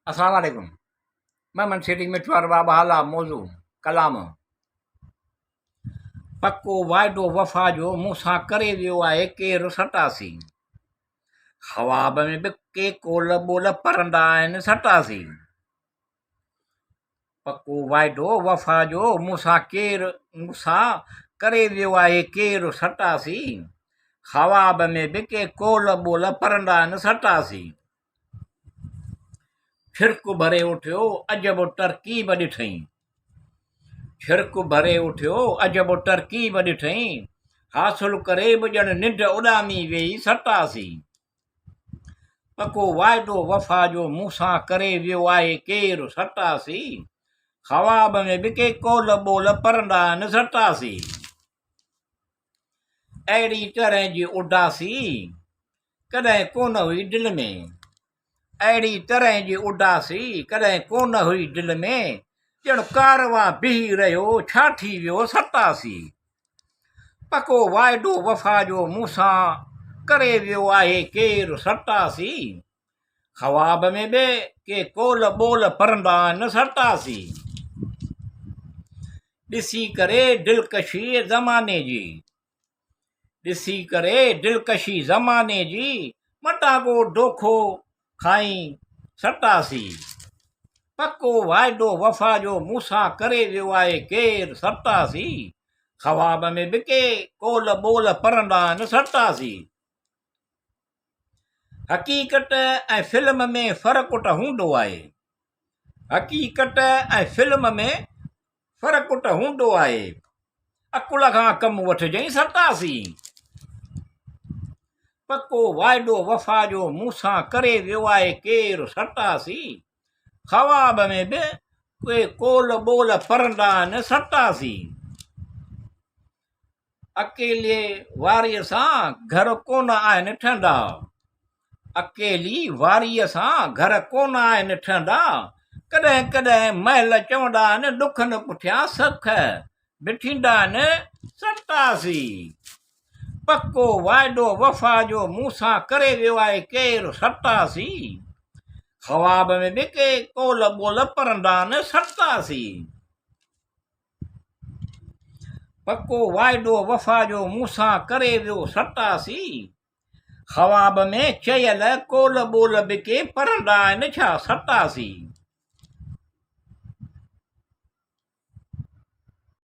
अस्सलाम वालेकुम। मैं सिटी में चुरवा बहाला मौजू कलाम पक्को वाइदो वफ़ा जो मूंसां करे वियो आहे केरु सटासी। ख़्वाब में बि के कोल ॿोल परंदा आहिनि सटासी। पक्को वाइदो वफ़ा जो मूंसां करे वियो आहे केरु सटासी। ख़्वाब में बि के कोल ॿोल परंदा आहिनि सटासी। छिरक भरे उठियो अजब तरकीब ॾिठई। छिरक भरे उठियो अजब तरकीब ॾिठई। हासिल करे बि ॼण निंड उॾामी वेई सटासी। पको वाइदो वफ़ा जो मूंसां करे वियो आहे केरु सटासी। ख़्वाब में बि के कोल ॿोल परंदा आहिनि सटासी। अहिड़ी तरह जी उदासी कॾहिं कोन हुई दिलि में। अहिड़ी तरह जी उदासी कॾहिं कोन हुई दिलि में। ॼण कारवां बीही रहियो छा थी वियो सटासी। पको वाइदो वफ़ा जो मूंसां करे वियो आहे केरु सटासी। ख़्वाब में बि के कोल ॿोल परंदा आहिनि सटासी। ॾिसी करे दिलकशी ज़माने जी। ॾिसी करे दिलकशी ज़माने जी मटाको दोखो खाई सटासी। पको वाइदो वफ़ा जो मूंसां करे वियो आहे केरु सटासी। ख़्वाब में बि के कोल ॿोल परंदा आहिनि सटासी। हक़ीक़त ऐं फिल्म में फ़र्क़ु त हूंदो आहे। हक़ीक़त ऐं फिल्म में फ़र्क़ु त हूंदो आहे। अकुल खां कमु वठिजांइ सटासी। पको वाइदो वफ़ा जो मूंसां करे वियो आहे केरु सटासी। ख़्वाब में बि के कोल ॿोल परंदा आहिनि सटासी। अकेले वारीअ सां घर कोन आहिनि ठंडा। अकेली वारीअ सां घर कोन आहिनि ठंडा। कॾहिं कॾहिं महल चवंदा आहिनि ॾुख न पुठियां सख बि थींदा आहिनि सटासी। पको वाइदो वफ़ा जो मूंसां करे वियो आहे केरु सटासी। ख़्वाब में बि के कोल ॿोल परंदा आहिनि सटासी। पको वाइदो वफ़ा जो मूंसां करे वियो सटासी। ख़्वाब में चयल कोल ॿोल बि के परंदा आहिनि छा सटासी।